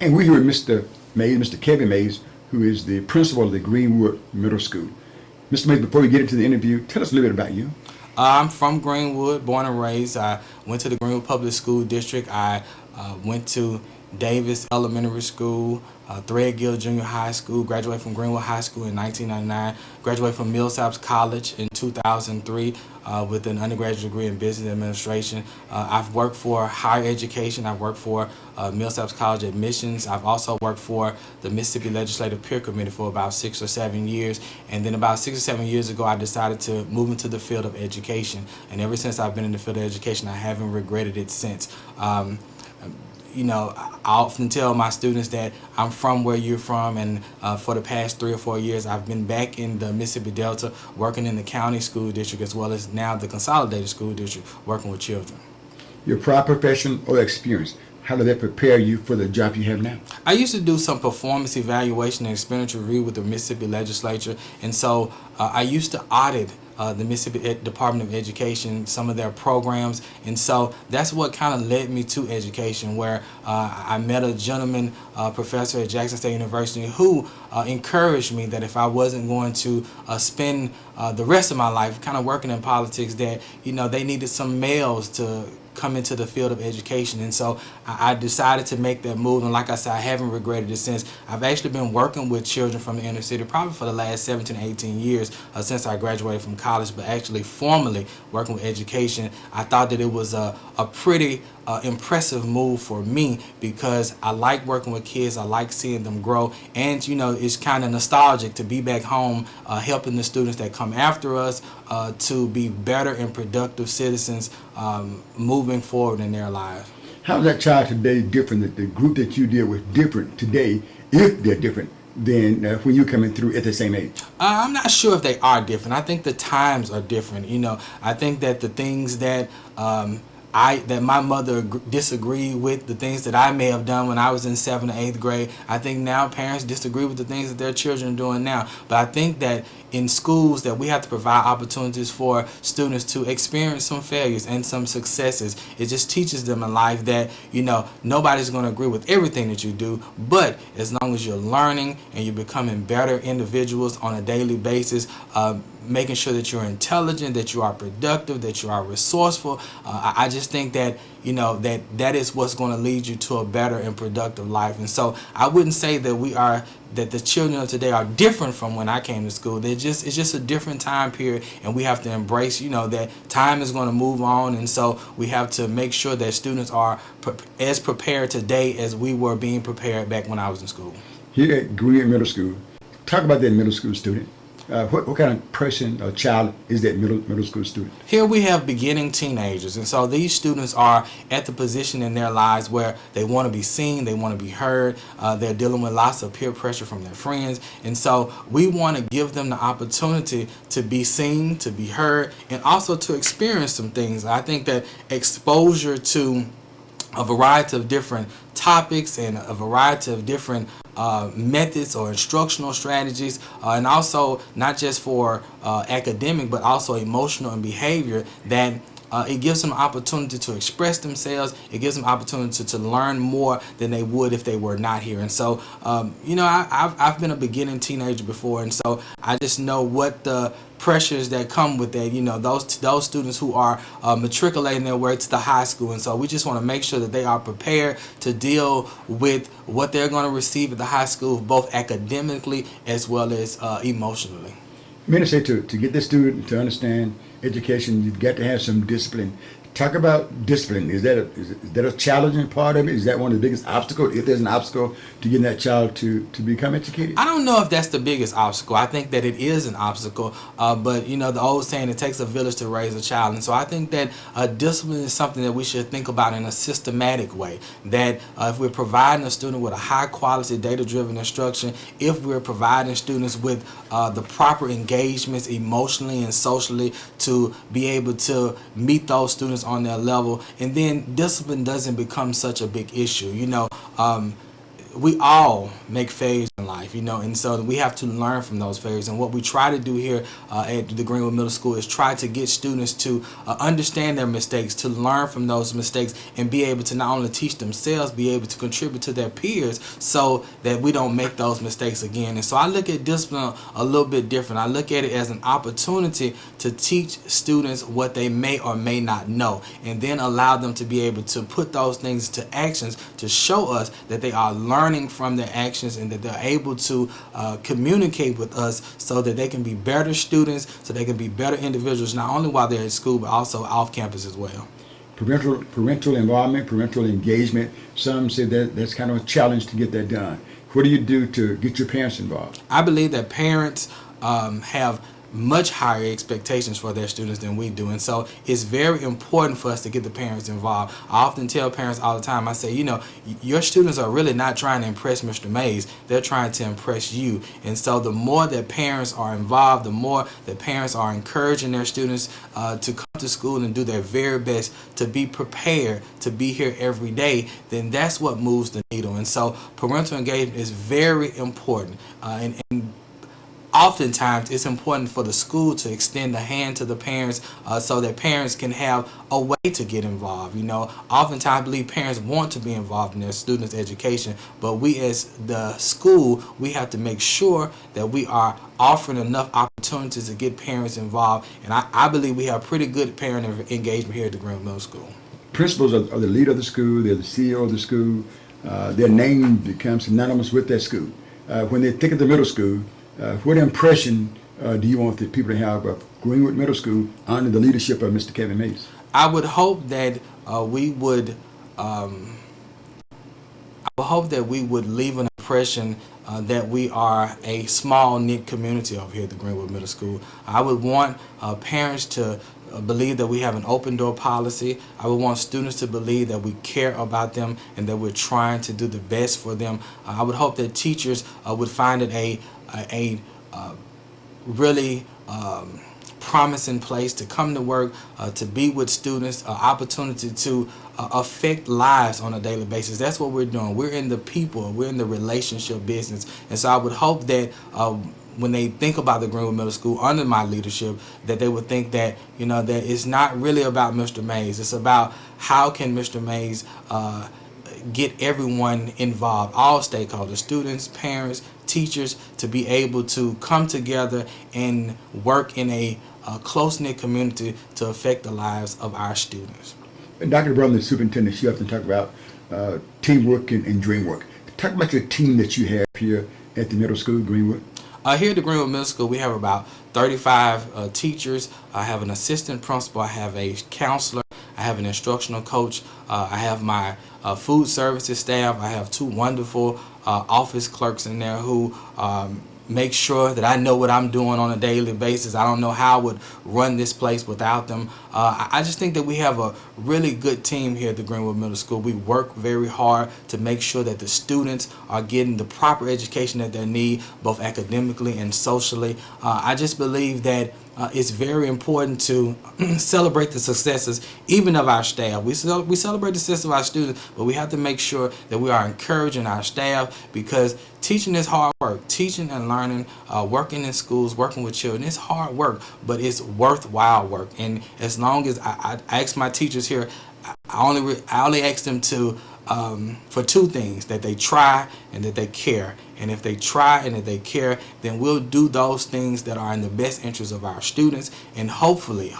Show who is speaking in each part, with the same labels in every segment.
Speaker 1: And we're here with Mr. Mays, Mr. Kevin Mays, who is the principal of the Greenwood Middle School. Mr. Mays, before we get into the interview, tell us a little bit about you.
Speaker 2: I'm from Greenwood, born and raised. I went to the Greenwood Public School District. I went to Davis Elementary School, Threadgill Junior High School, graduated from Greenwood High School in 1999, graduated from Millsaps College in 2003 with an undergraduate degree in business administration. I've worked for higher education. I've worked for Millsaps College admissions. I've also worked for the Mississippi Legislative Peer Committee for about 6 or 7 years. And then about 6 or 7 years ago, I decided to move into the field of education. And ever since I've been in the field of education, I haven't regretted it since. I often tell my students that I'm from where you're from, and for the past 3 or 4 years, I've been back in the Mississippi Delta working in the county school district as well as now the consolidated school district working with children.
Speaker 1: Your prior profession or experience, how did that prepare you for the job you have now?
Speaker 2: I used to do some performance evaluation and expenditure review with the Mississippi Legislature, and so I used to audit the Mississippi Department of Education, some of their programs, and so that's what kind of led me to education, where I met a gentleman, professor at Jackson State University, who encouraged me that if I wasn't going to spend the rest of my life kind of working in politics, that they needed some males to come into the field of education. And so I decided to make that move, and like I said, I haven't regretted it since. I've actually been working with children from the inner city probably for the last 17, 18 years since I graduated from college, but actually formally working with education. I thought that it was a pretty impressive move for me because I like working with kids. I like seeing them grow, and it's kind of nostalgic to be back home helping the students that come after us to be better and productive citizens moving forward in their lives.
Speaker 1: How is that child today different? The group that you deal with different today, if they're different than when you coming through at the same age?
Speaker 2: I'm not sure if they are different. I think the times are different. I think that the things that that my mother disagreed with, the things that I may have done when I was in 7th or 8th grade, I think now parents disagree with the things that their children are doing now. But I think that in schools that we have to provide opportunities for students to experience some failures and some successes. It just teaches them in life that, nobody's going to agree with everything that you do, but as long as you're learning and you're becoming better individuals on a daily basis, making sure that you're intelligent, that you are productive, that you are resourceful. I just think that that is what's going to lead you to a better and productive life. And so I wouldn't say that the children of today are different from when I came to school. It's just a different time period, and we have to embrace that time is going to move on, and so we have to make sure that students are as prepared today as we were being prepared back when I was in school.
Speaker 1: Here at Greenwood Middle School, talk about that middle school student. What kind of person or child is that middle school student?
Speaker 2: Here we have beginning teenagers, and so these students are at the position in their lives where they want to be seen, they want to be heard, they're dealing with lots of peer pressure from their friends, and so we want to give them the opportunity to be seen, to be heard, and also to experience some things. I think that exposure to a variety of different topics and a variety of different methods or instructional strategies, and also not just for academic but also emotional and behavior, that it gives them opportunity to express themselves. It gives them opportunity to learn more than they would if they were not here. And so I've been a beginning teenager before, and so I just know what the pressures that come with that, those students who are matriculating their way to the high school. And so we just want to make sure that they are prepared to deal with what they're going to receive at the high school, both academically as well as emotionally.
Speaker 1: Many say to get the student to understand education, you've got to have some discipline. Talk about discipline. Is that a challenging part of it? Is that one of the biggest obstacles, if there's an obstacle, to getting that child to become educated?
Speaker 2: I don't know if that's the biggest obstacle. I think that it is an obstacle. But, the old saying, it takes a village to raise a child. And so I think that discipline is something that we should think about in a systematic way. That if we're providing a student with a high-quality, data-driven instruction, if we're providing students with the proper engagements emotionally and socially to be able to meet those students on their level, and then discipline doesn't become such a big issue. we all make failures in life, and so we have to learn from those failures. And what we try to do here at the Greenwood Middle School is try to get students to understand their mistakes, to learn from those mistakes, and be able to not only teach themselves, be able to contribute to their peers so that we don't make those mistakes again. And so I look at discipline a little bit different. I look at it as an opportunity to teach students what they may or may not know, and then allow them to be able to put those things into actions to show us that they are learning from their actions and that they're able to communicate with us so that they can be better students, so they can be better individuals, not only while they're at school, but also off campus as well.
Speaker 1: Parental involvement, parental engagement. Some say that that's kind of a challenge to get that done. What do you do to get your parents involved?
Speaker 2: I believe that parents have much higher expectations for their students than we do, and so it's very important for us to get the parents involved. I often tell parents all the time, I say, your students are really not trying to impress Mr. Mays, they're trying to impress you. And so the more that parents are involved, the more that parents are encouraging their students to come to school and do their very best to be prepared to be here every day, then that's what moves the needle. And so parental engagement is very important, and oftentimes it's important for the school to extend a hand to the parents so that parents can have a way to get involved. Oftentimes I believe parents want to be involved in their students' education, but we as the school, we have to make sure that we are offering enough opportunities to get parents involved. And I believe we have pretty good parent engagement here at the Greenwood Middle School.
Speaker 1: Principals are the leader of the school, they're the CEO of the school, their name becomes synonymous with that school. When they think of the middle school, what impression do you want the people to have of Greenwood Middle School under the leadership of Mr. Kevin Mays?
Speaker 2: I would hope that we would leave an impression that we are a small knit community over here at the Greenwood Middle School. I would want parents to believe that we have an open door policy. I would want students to believe that we care about them and that we're trying to do the best for them. I would hope that teachers would find it a really promising place to come to work, to be with students, an opportunity to affect lives on a daily basis. That's what we're doing. We're in the people, we're in the relationship business. And so I would hope that when they think about the Greenwood Middle School under my leadership, that they would think that, that it's not really about Mr. Mays. It's about how can Mr. Mays get everyone involved, all stakeholders, students, parents, teachers, to be able to come together and work in a close-knit community to affect the lives of our students.
Speaker 1: Dr. Brother, the superintendent, you often talk about teamwork and dream work. Talk about your team that you have here at the middle school, Greenwood.
Speaker 2: Here at the Greenwood Middle School, we have about 35 teachers. I have an assistant principal. I have a counselor. I have an instructional coach. I have my food services staff. I have two wonderful office clerks in there who make sure that I know what I'm doing on a daily basis. I don't know how I would run this place without them. I just think that we have a really good team here at the Greenwood Middle School. We work very hard to make sure that the students are getting the proper education that they need, both academically and socially. I just believe that it's very important to celebrate the successes even of our staff. We celebrate the success of our students, but we have to make sure that we are encouraging our staff, because teaching is hard work. Teaching and learning, working in schools, working with children, it's hard work, but it's worthwhile work. And as long as I ask my teachers here, I only ask them to for two things: that they try and that they care. And if they try and if they care, then we'll do those things that are in the best interest of our students. And hopefully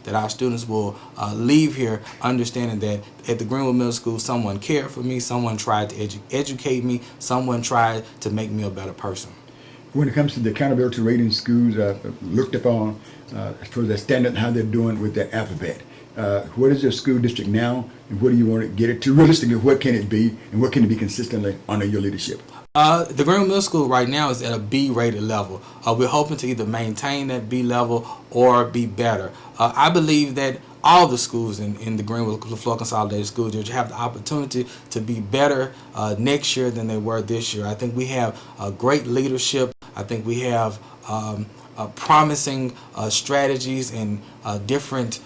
Speaker 2: that our students will leave here understanding that at the Greenwood Middle School, someone cared for me, someone tried to educate me, someone tried to make me a better person.
Speaker 1: When it comes to the accountability rating, schools looked upon for their standard and how they're doing with their alphabet. What is your school district now, and what do you want to get it to? Realistically, what can it be, and what can it be consistently under your leadership?
Speaker 2: The Greenwood Middle School right now is at a B-rated level. We're hoping to either maintain that B level or be better. I believe that all the schools in the Greenwood Floyd Consolidated School District have the opportunity to be better next year than they were this year. I think we have great leadership. I think we have promising strategies and different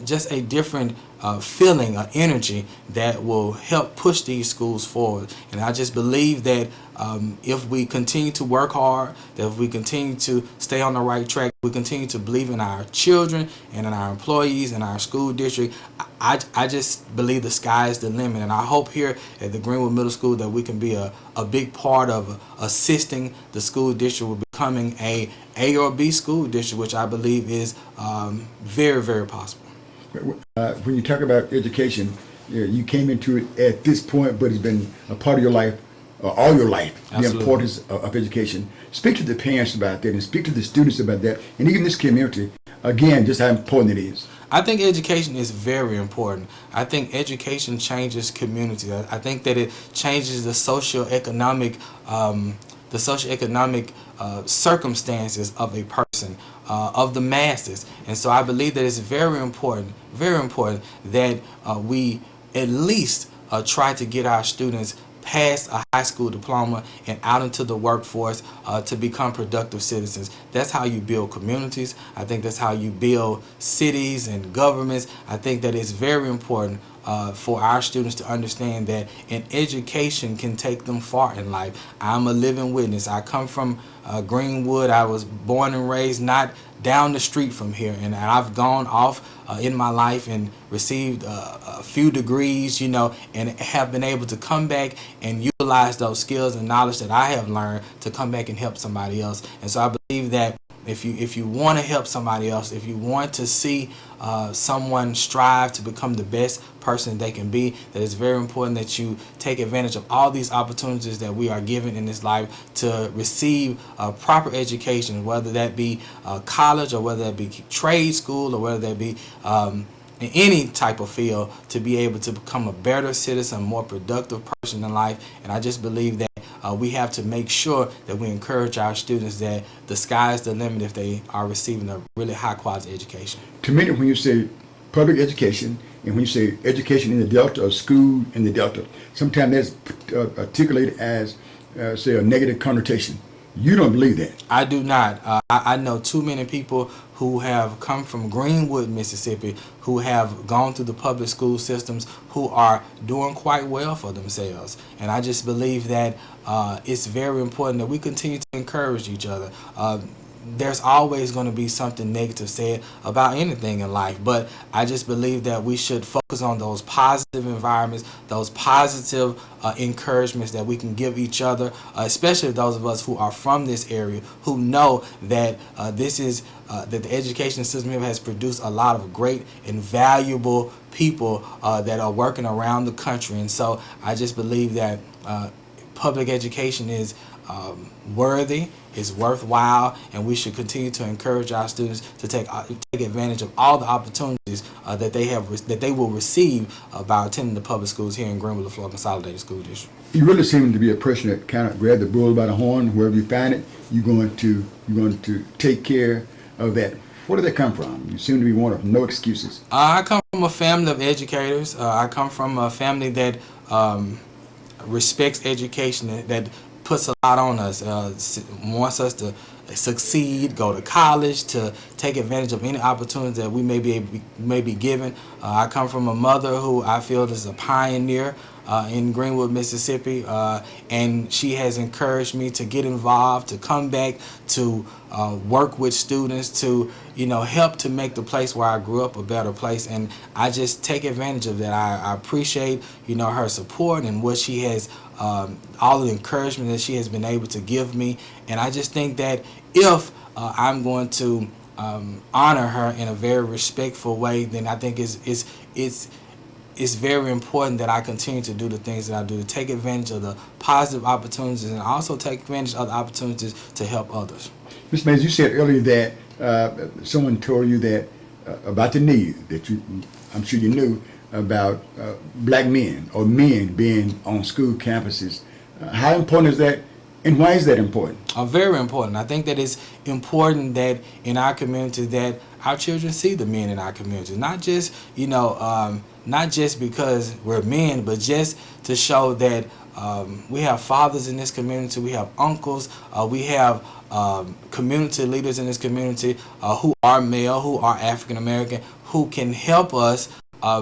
Speaker 2: just a different feeling, energy that will help push these schools forward. And I just believe that if we continue to work hard, that if we continue to stay on the right track, we continue to believe in our children and in our employees and our school district, I just believe the sky is the limit. And I hope here at the Greenwood Middle School that we can be a big part of assisting the school district with becoming a or B school district, which I believe is very, very possible.
Speaker 1: When you talk about education, you came into it at this point, but it's been a part of your life, all your life,
Speaker 2: Absolutely.
Speaker 1: the importance of education. Speak to the parents about that and speak to the students about that, and even this community, again, just how important it is.
Speaker 2: I think education is very important. I think education changes communities. I think that it changes the socioeconomic circumstances of a person, of the masses. And so I believe that it's very important that we at least try to get our students past a high school diploma and out into the workforce to become productive citizens. That's how you build communities. I think that's how you build cities and governments. I think that it's very important for our students to understand that an education can take them far in life. I'm a living witness. I come from Greenwood. I was born and raised not down the street from here, and I've gone off in my life and received a few degrees, and have been able to come back and utilize those skills and knowledge that I have learned to come back and help somebody else. And so I believe that if you want to help somebody else, if you want to see someone strive to become the best person they can be, that it's very important that you take advantage of all these opportunities that we are given in this life to receive proper education, whether that be college or whether that be trade school or whether that be in any type of field, to be able to become a better citizen, a more productive person in life. And I just believe that we have to make sure that we encourage our students that the sky is the limit if they are receiving a really high quality education.
Speaker 1: To me, when you say public education and when you say education in the Delta or school in the Delta, sometimes that's articulated as, say, a negative connotation. You don't believe that?
Speaker 2: I do not. I know too many people who have come from Greenwood, Mississippi, who have gone through the public school systems, who are doing quite well for themselves. And I just believe that it's very important that we continue to encourage each other. There's always going to be something negative said about anything in life, but I just believe that we should focus on those positive environments, those positive encouragements that we can give each other, especially those of us who are from this area, who know that that the education system here has produced a lot of great and valuable people that are working around the country. And so I just believe that public education is worthy, is worthwhile, and we should continue to encourage our students to take advantage of all the opportunities that they will receive by attending the public schools here in Greenwood, Florida Consolidated School District.
Speaker 1: You really seem to be a person that kind of grab the bull by the horn. Wherever you find it, you're going to take care of that. Where did that come from? You seem to be one of no excuses.
Speaker 2: I come from a family of educators. I come from a family that respects education, that puts a lot on us, wants us to succeed, go to college, to take advantage of any opportunities that we may be given. I come from a mother who I feel is a pioneer in Greenwood, Mississippi, and she has encouraged me to get involved, to come back, to work with students, to help to make the place where I grew up a better place. And I just take advantage of that. I appreciate her support and what she has, all the encouragement that she has been able to give me. And I just think that if I'm going to honor her in a very respectful way, then I think it's very important that I continue to do the things that I do, to take advantage of the positive opportunities and also take advantage of the opportunities to help others.
Speaker 1: Mr. Mays, you said earlier that someone told you that about the need that I'm sure you knew about black men or men being on school campuses. How important is that, and why is that important?
Speaker 2: Very important. I think that it's important that in our community that our children see the men in our community, not just not just because we're men, but just to show that we have fathers in this community, we have uncles, we have community leaders in this community who are male, who are African American, who can help us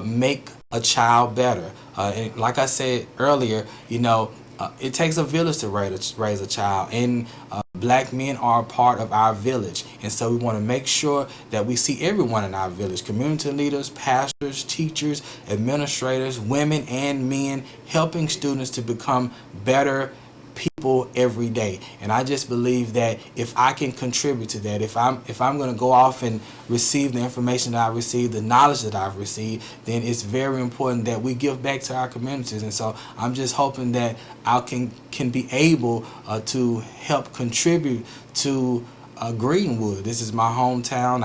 Speaker 2: make a child better. And like I said earlier, it takes a village to raise a child, and black men are a part of our village. And so we want to make sure that we see everyone in our village: community leaders, pastors, teachers, administrators, women and men, helping students to become better people every day. And I just believe that if I can contribute to that, if I'm going to go off and receive the information that I received, the knowledge that I've received, then it's very important that we give back to our communities. And so I'm just hoping that I can be able to help contribute to Greenwood. This is my hometown.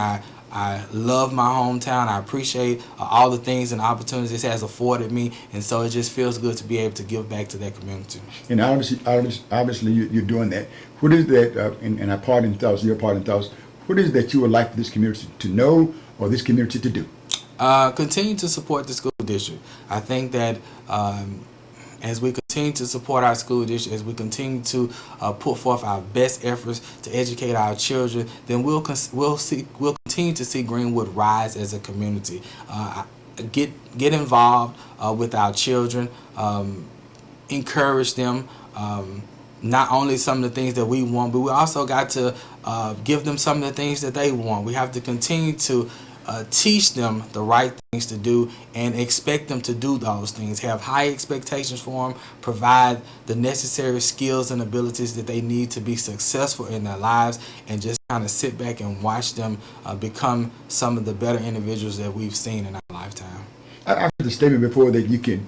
Speaker 2: I love my hometown. I appreciate all the things and opportunities this has afforded me, and so it just feels good to be able to give back to that community.
Speaker 1: And obviously you're doing that. What is that, and I pardon thoughts, your pardon thoughts, what is it that you would like for this community to know or this community to do?
Speaker 2: Continue to support the school district. I think that as we continue to support our school district, as we continue to put forth our best efforts to educate our children, then we'll continue to see Greenwood rise as a community. Get involved with our children, encourage them. Not only some of the things that we want, but we also got to give them some of the things that they want. We have to continue to teach them the right things to do and expect them to do those things. Have high expectations for them, provide the necessary skills and abilities that they need to be successful in their lives, and just kind of sit back and watch them become some of the better individuals that we've seen in our lifetime.
Speaker 1: I heard the statement before that you can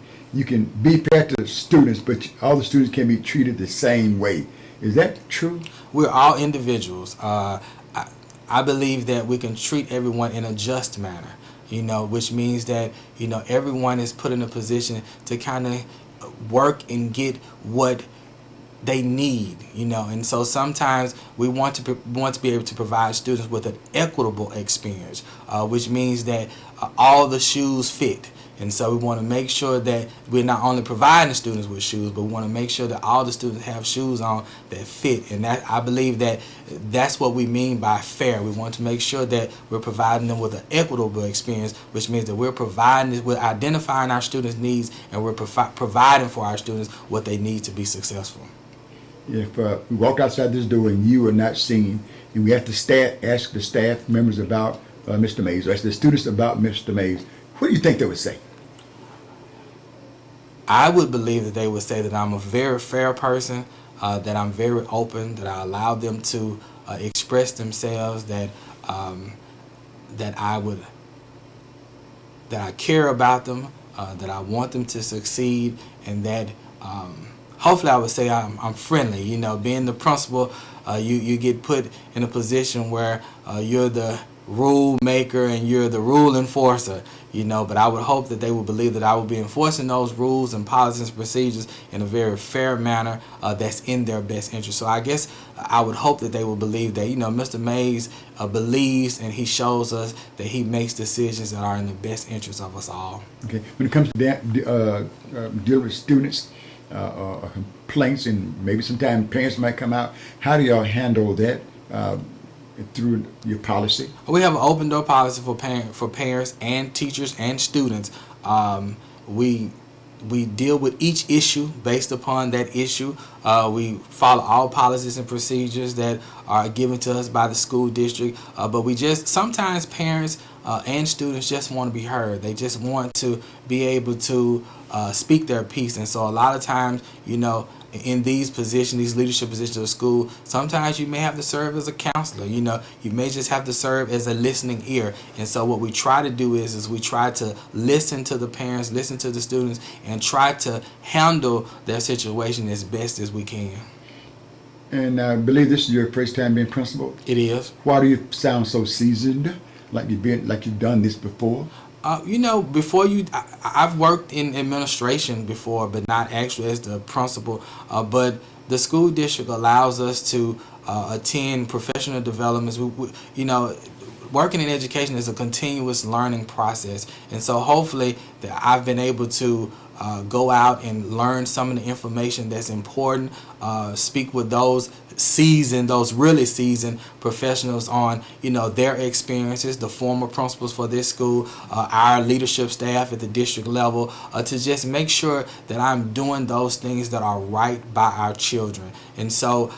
Speaker 1: be fair to the students, but all the students can be treated the same way. Is that true?
Speaker 2: We're all individuals. I believe that we can treat everyone in a just manner, which means that, everyone is put in a position to kind of work and get what they need, and so sometimes we want to be able to provide students with an equitable experience, which means that all the shoes fit. And so we want to make sure that we're not only providing students with shoes, but we want to make sure that all the students have shoes on that fit. And that, I believe that that's what we mean by fair. We want to make sure that we're providing them with an equitable experience, which means that we're identifying our students' needs, and we're providing for our students what they need to be successful.
Speaker 1: If we walk outside this door and you are not seen, and we have to ask the staff members about Mr. Mays, or ask the students about Mr. Mays, what do you think they would say?
Speaker 2: I would believe that they would say that I'm a very fair person, that I'm very open, that I allow them to express themselves, that I care about them, that I want them to succeed, and that hopefully I would say I'm friendly. Being the principal, you get put in a position where you're the rule maker and you're the rule enforcer, but I would hope that they would believe that I would be enforcing those rules and policies and procedures in a very fair manner that's in their best interest. So I guess I would hope that they would believe that, Mr. Mays believes, and he shows us that he makes decisions that are in the best interest of us all. Okay.
Speaker 1: When it comes to dealing with students or complaints, and maybe sometimes parents might come out, how do y'all handle that? Through your policy?
Speaker 2: We have an open door policy for parents and teachers and students. We deal with each issue based upon that issue. We follow all policies and procedures that are given to us by the school district. But sometimes parents and students just want to be heard. They just want to be able to speak their piece. And so a lot of times, in these positions, these leadership positions of school, sometimes you may have to serve as a counselor. You may just have to serve as a listening ear. And so what we try to do is we try to listen to the parents, listen to the students, and try to handle their situation as best as we can.
Speaker 1: And I believe this is your first time being principal?
Speaker 2: It is.
Speaker 1: Why do you sound so seasoned, like you've done this before?
Speaker 2: I've worked in administration before, but not actually as the principal. But the school district allows us to attend professional developments. Working in education is a continuous learning process, and so hopefully that I've been able to go out and learn some of the information that's important. Speak with those really seasoned professionals on, their experiences, the former principals for this school, our leadership staff at the district level, to just make sure that I'm doing those things that are right by our children. And so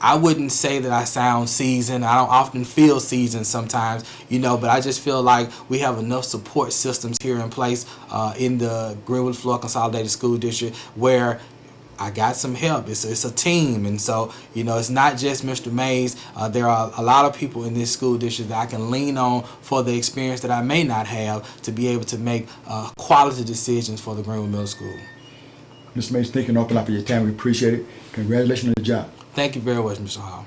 Speaker 2: I wouldn't say that I sound seasoned. I don't often feel seasoned sometimes, but I just feel like we have enough support systems here in place in the Greenwood Florida Consolidated School District where I got some help. It's a team, and so it's not just Mr. Mays. There are a lot of people in this school district that I can lean on for the experience that I may not have to be able to make quality decisions for the Greenwood Middle School.
Speaker 1: Mr. Mays, thank you an awful lot for your time. We appreciate it. Congratulations on the job.
Speaker 2: Thank you very much, Mr. Hall.